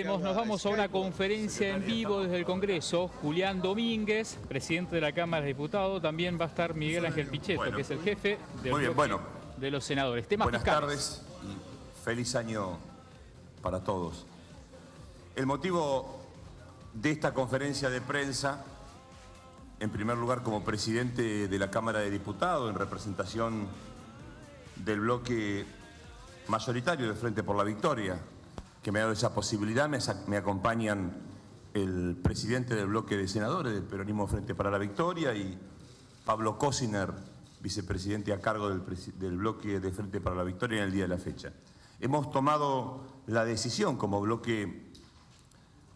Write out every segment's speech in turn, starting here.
Nos vamos a una conferencia en vivo desde el Congreso. Julián Domínguez, presidente de la Cámara de Diputados, también va a estar Miguel Ángel Pichetto, que es el jefe del bloque de los senadores. Temas buenas fiscales. tardes y feliz año para todos. El motivo de esta conferencia de prensa, en primer lugar como presidente de la Cámara de Diputados, en representación del bloque mayoritario del Frente por la Victoria, que me ha dado esa posibilidad, me acompañan el presidente del bloque de senadores del Peronismo Frente para la Victoria y Pablo Cosiner, vicepresidente a cargo del bloque de Frente para la Victoria en el día de la fecha. Hemos tomado la decisión como bloque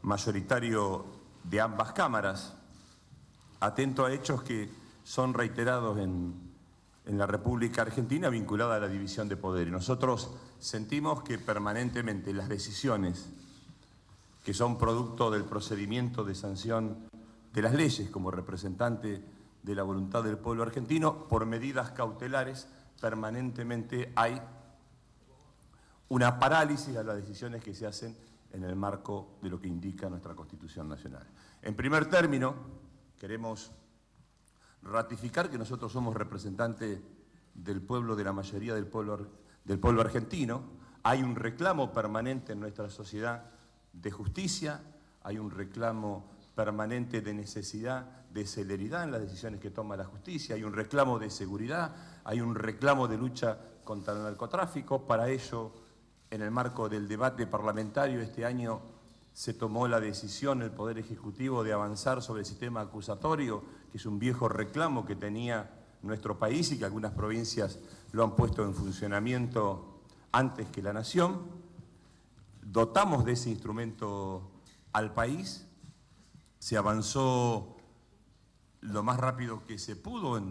mayoritario de ambas cámaras, atento a hechos que son reiterados en la República Argentina vinculada a la división de poderes. Nosotros sentimos que permanentemente las decisiones que son producto del procedimiento de sanción de las leyes como representante de la voluntad del pueblo argentino, por medidas cautelares, permanentemente hay una parálisis a las decisiones que se hacen en el marco de lo que indica nuestra Constitución Nacional. En primer término, queremos ratificar que nosotros somos representantes del pueblo, de la mayoría del pueblo argentino. Hay un reclamo permanente en nuestra sociedad de justicia, hay un reclamo permanente de necesidad de celeridad en las decisiones que toma la justicia, hay un reclamo de seguridad, hay un reclamo de lucha contra el narcotráfico. Para ello, en el marco del debate parlamentario este año se tomó la decisión, el Poder Ejecutivo, de avanzar sobre el sistema acusatorio, que es un viejo reclamo que tenía nuestro país y que algunas provincias lo han puesto en funcionamiento antes que la Nación. Dotamos de ese instrumento al país, se avanzó lo más rápido que se pudo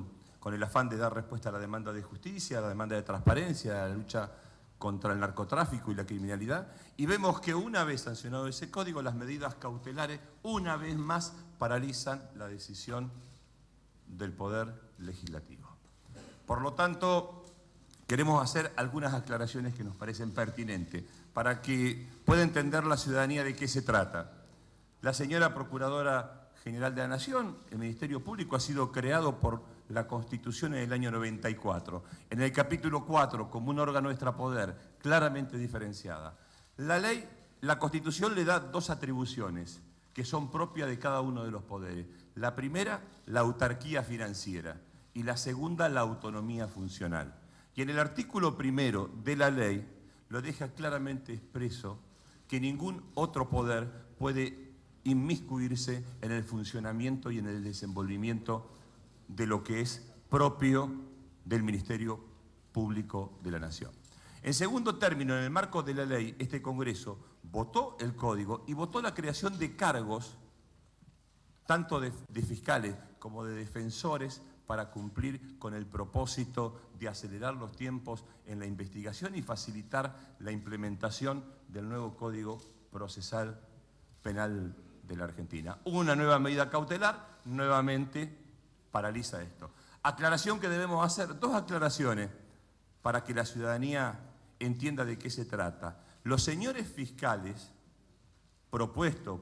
con el afán de dar respuesta a la demanda de justicia, a la demanda de transparencia, a la lucha contra el narcotráfico y la criminalidad, y vemos que una vez sancionado ese código, las medidas cautelares una vez más paralizan la decisión del Poder Legislativo. Por lo tanto, queremos hacer algunas aclaraciones que nos parecen pertinentes para que pueda entender la ciudadanía de qué se trata. La señora Procuradora General de la Nación, el Ministerio Público, ha sido creado por la Constitución en el año 94. En el capítulo 4, como un órgano extrapoder, claramente diferenciada. La Constitución le da dos atribuciones que son propias de cada uno de los poderes. La primera, la autarquía financiera, y la segunda, la autonomía funcional. Y en el artículo primero de la ley lo deja claramente expreso que ningún otro poder puede inmiscuirse en el funcionamiento y en el desenvolvimiento de lo que es propio del Ministerio Público de la Nación. En segundo término, en el marco de la ley, este Congreso votó el Código y votó la creación de cargos, tanto de fiscales como de defensores, para cumplir con el propósito de acelerar los tiempos en la investigación y facilitar la implementación del nuevo Código Procesal Penal de la Argentina. Una nueva medida cautelar nuevamente paraliza esto. Aclaración que debemos hacer, dos aclaraciones para que la ciudadanía entienda de qué se trata. Los señores fiscales propuestos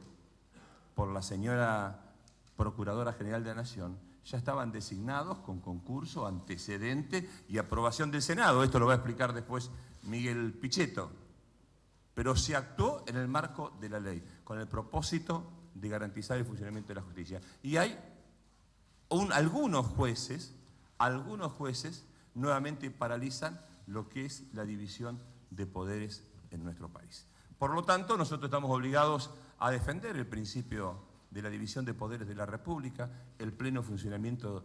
por la señora Procuradora General de la Nación ya estaban designados con concurso, antecedente y aprobación del Senado. Esto lo va a explicar después Miguel Pichetto. Pero se actuó en el marco de la ley, con el propósito de garantizar el funcionamiento de la justicia. Y hay algunos jueces nuevamente paralizan lo que es la división de poderes en nuestro país. Por lo tanto, nosotros estamos obligados a defender el principio de la división de poderes de la República, el pleno funcionamiento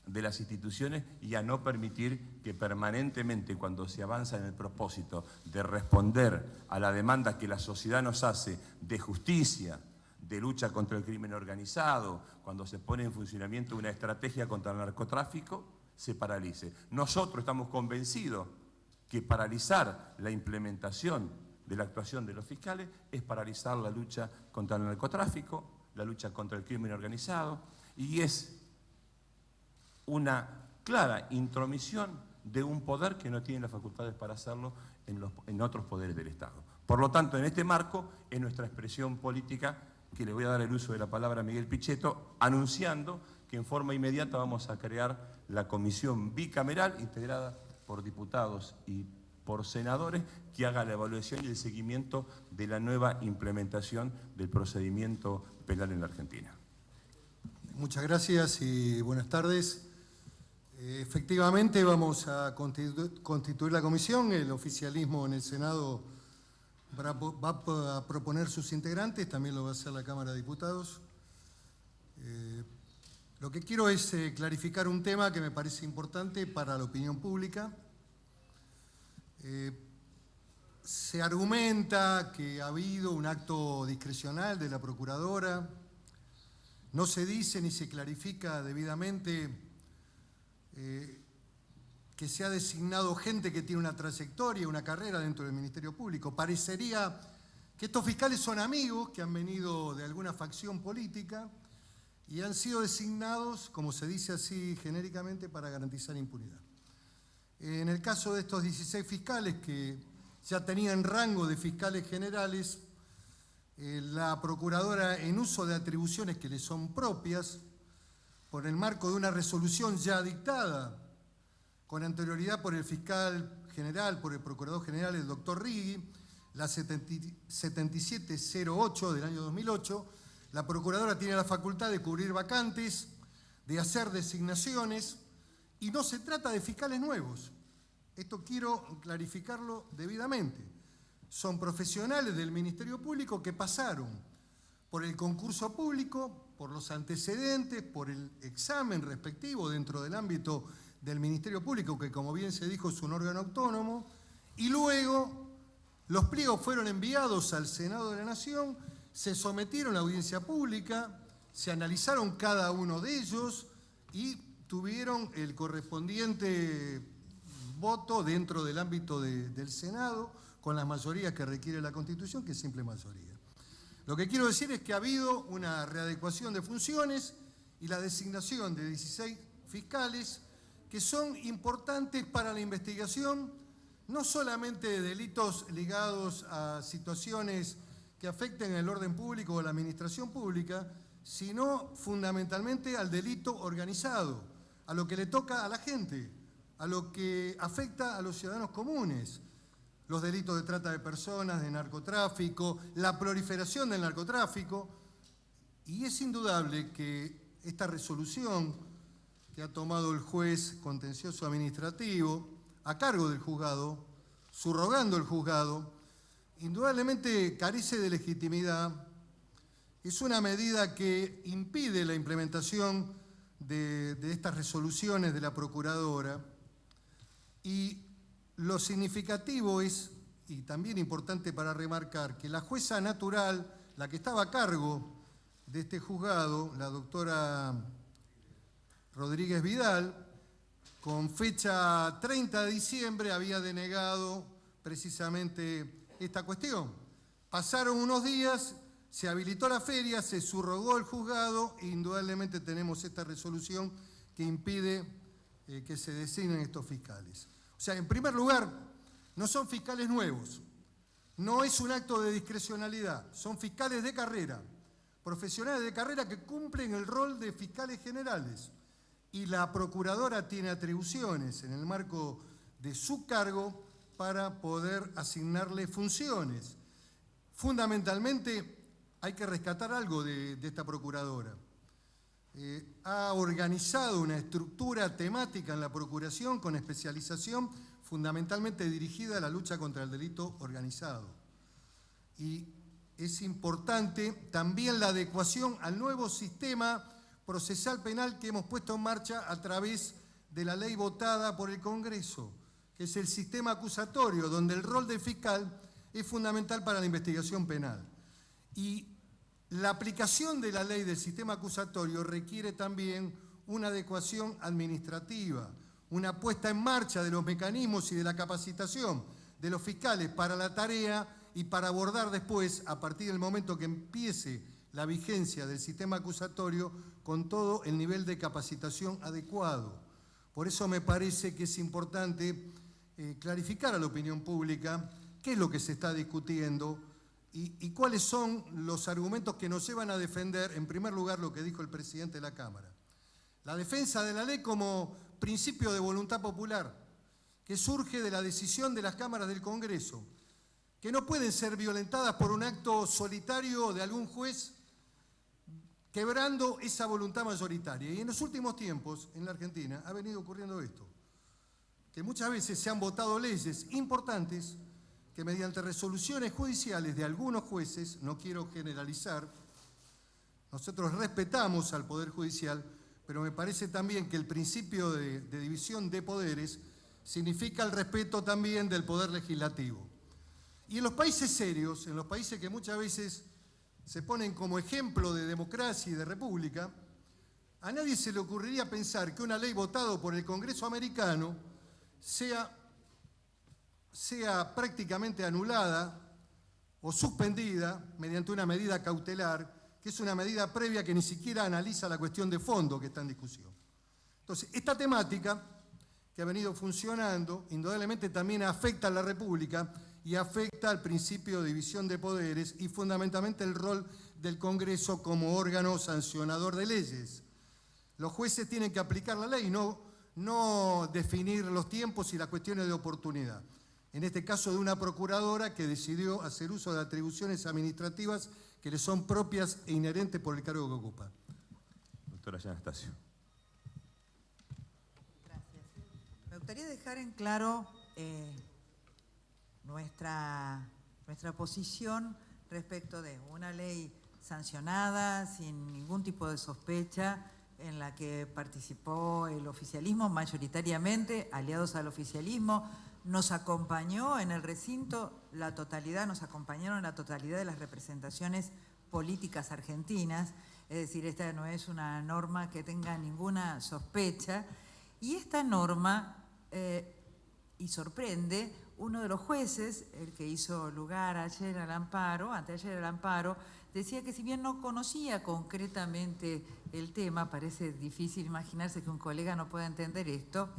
de las instituciones y a no permitir que permanentemente, cuando se avanza en el propósito de responder a la demanda que la sociedad nos hace de justicia, de lucha contra el crimen organizado, cuando se pone en funcionamiento una estrategia contra el narcotráfico, se paralice. Nosotros estamos convencidos que paralizar la implementación de la actuación de los fiscales es paralizar la lucha contra el narcotráfico, la lucha contra el crimen organizado, y es una clara intromisión de un poder que no tiene las facultades para hacerlo en otros poderes del Estado. Por lo tanto, en este marco es nuestra expresión política que le voy a dar el uso de la palabra a Miguel Pichetto, anunciando que en forma inmediata vamos a crear la comisión bicameral integrada por diputados y por senadores que haga la evaluación y el seguimiento de la nueva implementación del procedimiento penal en la Argentina. Muchas gracias y buenas tardes. Efectivamente vamos a constituir la comisión. El oficialismo en el Senado va a proponer sus integrantes, también lo va a hacer la Cámara de Diputados. Lo que quiero es clarificar un tema que me parece importante para la opinión pública. Se argumenta que ha habido un acto discrecional de la Procuradora. No se dice ni se clarifica debidamente que se ha designado gente que tiene una trayectoria, una carrera dentro del Ministerio Público. Parecería que estos fiscales son amigos que han venido de alguna facción política y han sido designados, como se dice así genéricamente, para garantizar impunidad. En el caso de estos 16 fiscales que ya tenían rango de fiscales generales, la Procuradora, en uso de atribuciones que le son propias, por el marco de una resolución ya dictada con anterioridad por el fiscal general, por el Procurador General, el doctor Righi, la 7708 del año 2008, la Procuradora tiene la facultad de cubrir vacantes, de hacer designaciones, y no se trata de fiscales nuevos. Esto quiero clarificarlo debidamente. Son profesionales del Ministerio Público que pasaron por el concurso público, por los antecedentes, por el examen respectivo dentro del ámbito del Ministerio Público, que como bien se dijo es un órgano autónomo, y luego los pliegos fueron enviados al Senado de la Nación, se sometieron a audiencia pública, se analizaron cada uno de ellos y tuvieron el correspondiente voto dentro del ámbito del Senado, con las mayorías que requiere la Constitución, que es simple mayoría. Lo que quiero decir es que ha habido una readecuación de funciones y la designación de 16 fiscales que son importantes para la investigación, no solamente de delitos ligados a situaciones que afecten el orden público o la administración pública, sino fundamentalmente al delito organizado, a lo que le toca a la gente, a lo que afecta a los ciudadanos comunes, los delitos de trata de personas, de narcotráfico, la proliferación del narcotráfico. Y es indudable que esta resolución que ha tomado el juez contencioso administrativo a cargo del juzgado, subrogando el juzgado, indudablemente carece de legitimidad. Es una medida que impide la implementación de estas resoluciones de la Procuradora, y lo significativo es, y también importante para remarcar, que la jueza natural, la que estaba a cargo de este juzgado, la doctora Rodríguez Vidal, con fecha 30 de diciembre había denegado precisamente esta cuestión. Pasaron unos días, se habilitó la feria, se subrogó el juzgado e indudablemente tenemos esta resolución que impide que se designen estos fiscales. O sea, en primer lugar, no son fiscales nuevos, no es un acto de discrecionalidad, son fiscales de carrera, profesionales de carrera que cumplen el rol de fiscales generales, y la Procuradora tiene atribuciones en el marco de su cargo para poder asignarle funciones. Fundamentalmente hay que rescatar algo de esta Procuradora. Ha organizado una estructura temática en la Procuración con especialización fundamentalmente dirigida a la lucha contra el delito organizado. Y es importante también la adecuación al nuevo sistema procesal penal que hemos puesto en marcha a través de la ley votada por el Congreso, que es el sistema acusatorio, donde el rol del fiscal es fundamental para la investigación penal. Y la aplicación de la ley del sistema acusatorio requiere también una adecuación administrativa, una puesta en marcha de los mecanismos y de la capacitación de los fiscales para la tarea y para abordar después, a partir del momento que empiece la vigencia del sistema acusatorio, con todo el nivel de capacitación adecuado. Por eso me parece que es importante clarificar a la opinión pública qué es lo que se está discutiendo y cuáles son los argumentos que nos llevan a defender, en primer lugar, lo que dijo el presidente de la Cámara. La defensa de la ley como principio de voluntad popular, que surge de la decisión de las cámaras del Congreso, que no pueden ser violentadas por un acto solitario de algún juez quebrando esa voluntad mayoritaria. Y en los últimos tiempos, en la Argentina, ha venido ocurriendo esto, que muchas veces se han votado leyes importantes que mediante resoluciones judiciales de algunos jueces, no quiero generalizar, nosotros respetamos al Poder Judicial, pero me parece también que el principio de división de poderes significa el respeto también del Poder Legislativo. Y en los países serios, en los países que muchas veces se ponen como ejemplo de democracia y de república, a nadie se le ocurriría pensar que una ley votada por el Congreso americano sea prácticamente anulada o suspendida mediante una medida cautelar, que es una medida previa que ni siquiera analiza la cuestión de fondo que está en discusión. Entonces, esta temática que ha venido funcionando, indudablemente también afecta a la República y afecta al principio de división de poderes y fundamentalmente el rol del Congreso como órgano sancionador de leyes. Los jueces tienen que aplicar la ley, no definir los tiempos y las cuestiones de oportunidad. En este caso de una procuradora que decidió hacer uso de atribuciones administrativas que le son propias e inherentes por el cargo que ocupa. Doctora Anastasio. Gracias. Me gustaría dejar en claro nuestra posición respecto de una ley sancionada, sin ningún tipo de sospecha, en la que participó el oficialismo mayoritariamente, aliados al oficialismo. Nos acompañó en el recinto la totalidad, nos acompañaron la totalidad de las representaciones políticas argentinas, es decir, esta no es una norma que tenga ninguna sospecha, y esta norma, y sorprende, uno de los jueces, el que hizo lugar ayer al amparo, anteayer al amparo, decía que si bien no conocía concretamente el tema, parece difícil imaginarse que un colega no pueda entender esto,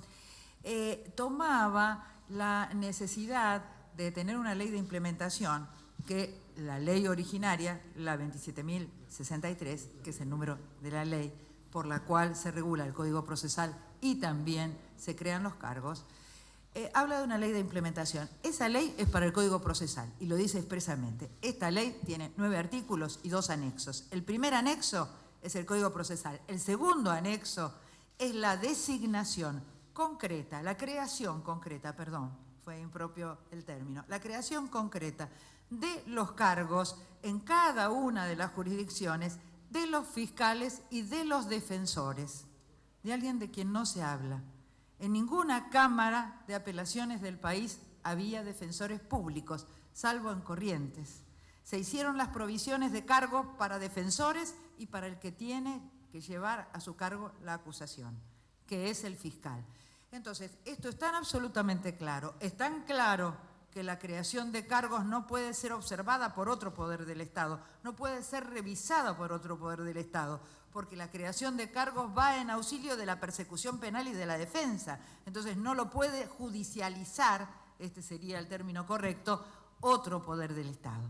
tomaba la necesidad de tener una ley de implementación, que la ley originaria, la 27.063, que es el número de la ley por la cual se regula el Código Procesal y también se crean los cargos, habla de una ley de implementación. Esa ley es para el Código Procesal y lo dice expresamente. Esta ley tiene 9 artículos y 2 anexos. El primer anexo es el Código Procesal. El segundo anexo es la designación concreta, la creación concreta, perdón, fue impropio el término, la creación concreta de los cargos en cada una de las jurisdicciones de los fiscales y de los defensores, de alguien de quien no se habla. En ninguna cámara de apelaciones del país había defensores públicos, salvo en Corrientes. Se hicieron las provisiones de cargo para defensores y para el que tiene que llevar a su cargo la acusación, que es el fiscal. Entonces, esto es tan absolutamente claro, es tan claro que la creación de cargos no puede ser observada por otro poder del Estado, no puede ser revisada por otro poder del Estado, porque la creación de cargos va en auxilio de la persecución penal y de la defensa. Entonces, no lo puede judicializar, este sería el término correcto, otro poder del Estado.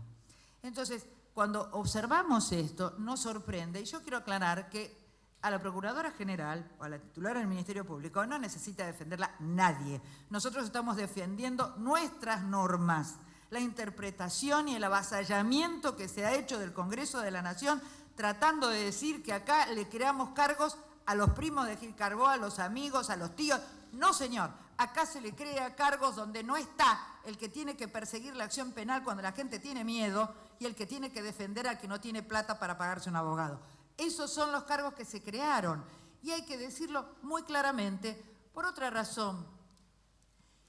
Entonces, cuando observamos esto, nos sorprende, y yo quiero aclarar que a la Procuradora General o a la titular del Ministerio Público no necesita defenderla nadie. Nosotros estamos defendiendo nuestras normas, la interpretación y el avasallamiento que se ha hecho del Congreso de la Nación, tratando de decir que acá le creamos cargos a los primos de Gil Carbó, a los amigos, a los tíos. No, señor, acá se le crea cargos donde no está el que tiene que perseguir la acción penal cuando la gente tiene miedo y el que tiene que defender al que no tiene plata para pagarse un abogado. Esos son los cargos que se crearon y hay que decirlo muy claramente por otra razón,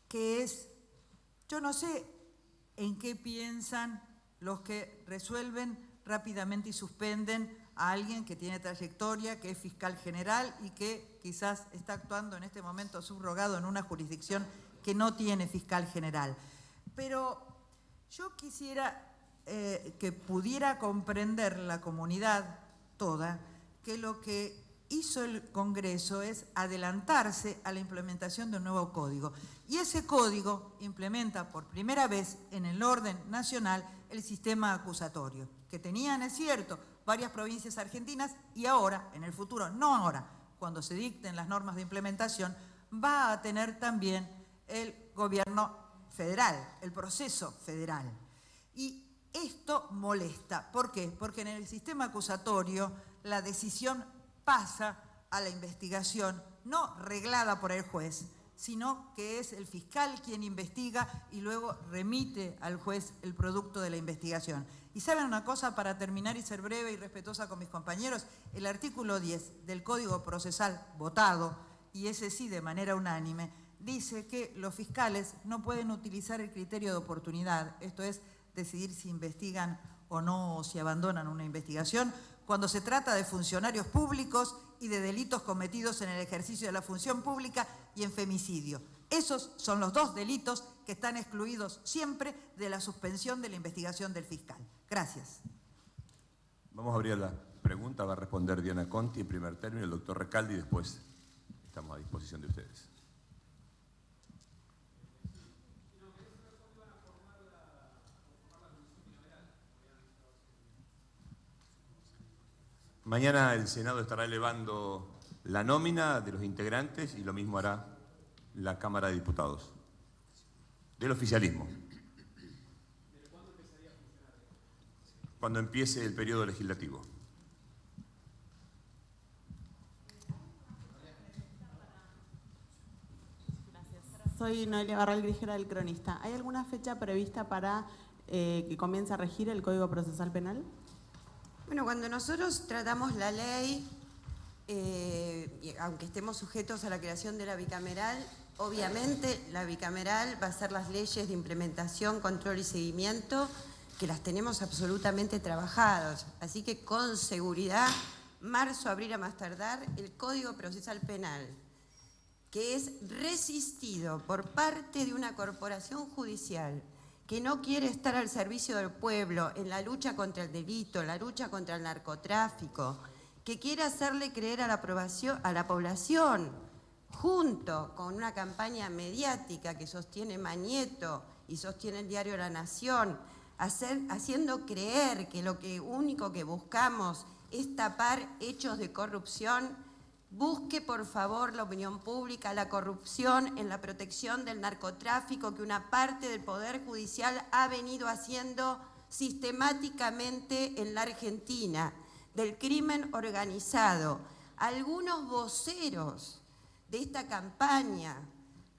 que es, yo no sé en qué piensan los que resuelven rápidamente y suspenden a alguien que tiene trayectoria, que es fiscal general y que quizás está actuando en este momento subrogado en una jurisdicción que no tiene fiscal general. Pero yo quisiera que pudiera comprender la comunidad toda que lo que hizo el Congreso es adelantarse a la implementación de un nuevo código. Y ese código implementa por primera vez en el orden nacional el sistema acusatorio, que tenían, es cierto, varias provincias argentinas y ahora, en el futuro, no ahora, cuando se dicten las normas de implementación, va a tener también el gobierno federal, el proceso federal. Y esto molesta. ¿Por qué? Porque en el sistema acusatorio la decisión pasa a la investigación, no reglada por el juez, sino que es el fiscal quien investiga y luego remite al juez el producto de la investigación. Y ¿saben una cosa? Para terminar y ser breve y respetuosa con mis compañeros, el artículo 10 del Código Procesal votado, y ese sí de manera unánime, dice que los fiscales no pueden utilizar el criterio de oportunidad, esto es, decidir si investigan o no, o si abandonan una investigación, cuando se trata de funcionarios públicos y de delitos cometidos en el ejercicio de la función pública y en femicidio. Esos son los dos delitos que están excluidos siempre de la suspensión de la investigación del fiscal. Gracias. Vamos a abrir la pregunta, va a responder Diana Conti en primer término, el doctor Recalde, y después estamos a disposición de ustedes. Mañana el Senado estará elevando la nómina de los integrantes y lo mismo hará la Cámara de Diputados. Del oficialismo. ¿Cuándo empezaría a funcionar? Cuando empiece el periodo legislativo. Gracias. Soy Noelia Barral Grijera del Cronista. ¿Hay alguna fecha prevista para que comience a regir el Código Procesal Penal? Bueno, cuando nosotros tratamos la ley, aunque estemos sujetos a la creación de la bicameral, obviamente la bicameral va a hacer las leyes de implementación, control y seguimiento, que las tenemos absolutamente trabajadas. Así que con seguridad, marzo, abril a más tardar, el Código Procesal Penal, que es resistido por parte de una corporación judicial que no quiere estar al servicio del pueblo en la lucha contra el delito, en la lucha contra el narcotráfico, que quiere hacerle creer a la población, junto con una campaña mediática que sostiene Mañeto y sostiene el diario La Nación, haciendo creer que lo único que buscamos es tapar hechos de corrupción. Busque, por favor, la opinión pública, la corrupción en la protección del narcotráfico que una parte del Poder Judicial ha venido haciendo sistemáticamente en la Argentina, del crimen organizado. Algunos voceros de esta campaña,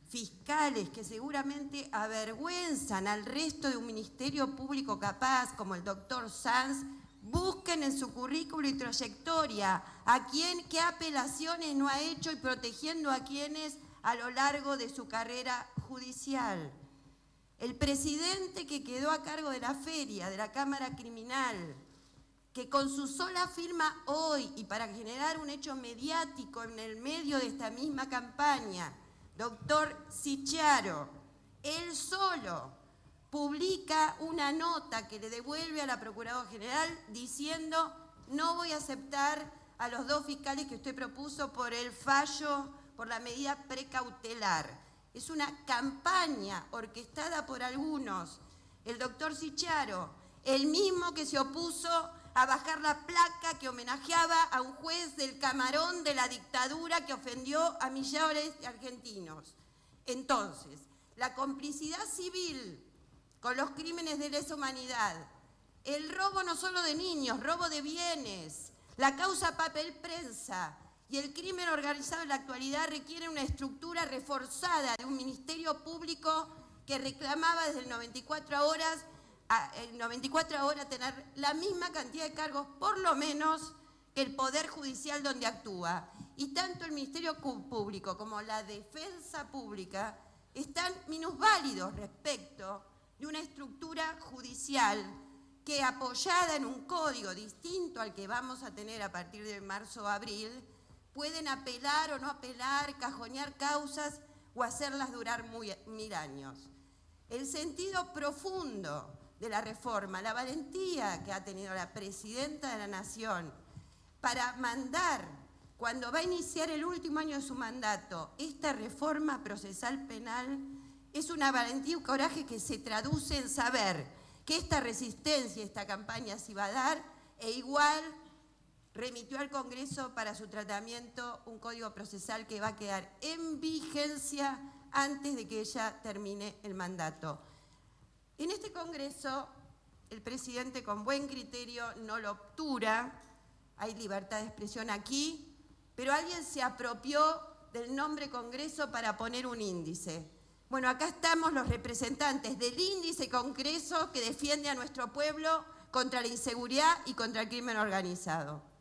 fiscales que seguramente avergüenzan al resto de un ministerio público capaz, como el doctor Sanz, busquen en su currículo y trayectoria a qué apelaciones no ha hecho y protegiendo a quienes a lo largo de su carrera judicial. El presidente que quedó a cargo de la feria, de la Cámara Criminal, que con su sola firma hoy y para generar un hecho mediático en el medio de esta misma campaña, doctor Sicharo, él solo publica una nota que le devuelve a la Procuradora General diciendo: no voy a aceptar a los dos fiscales que usted propuso por el fallo, por la medida precautelar. Es una campaña orquestada por algunos. El doctor Sicharo, el mismo que se opuso a bajar la placa que homenajeaba a un juez del Camarón de la dictadura que ofendió a millares de argentinos. Entonces, la complicidad civil con los crímenes de lesa humanidad, el robo no solo de niños, robo de bienes, la causa papel prensa y el crimen organizado en la actualidad requieren una estructura reforzada de un ministerio público que reclamaba desde el 94 horas tener la misma cantidad de cargos, por lo menos, que el Poder Judicial donde actúa. Y tanto el Ministerio Público como la Defensa Pública están minusválidos respecto de una estructura judicial que, apoyada en un código distinto al que vamos a tener a partir de marzo o abril, pueden apelar o no apelar, cajonear causas o hacerlas durar 1000 años. El sentido profundo de la reforma, la valentía que ha tenido la Presidenta de la Nación para mandar cuando va a iniciar el último año de su mandato esta reforma procesal penal, es una valentía y un coraje que se traduce en saber que esta resistencia, esta campaña se iba a dar, e igual remitió al Congreso para su tratamiento un código procesal que va a quedar en vigencia antes de que ella termine el mandato. En este Congreso, el presidente con buen criterio no lo obtura, hay libertad de expresión aquí, pero alguien se apropió del nombre Congreso para poner un índice. Bueno, acá estamos los representantes del índice Congreso que defiende a nuestro pueblo contra la inseguridad y contra el crimen organizado.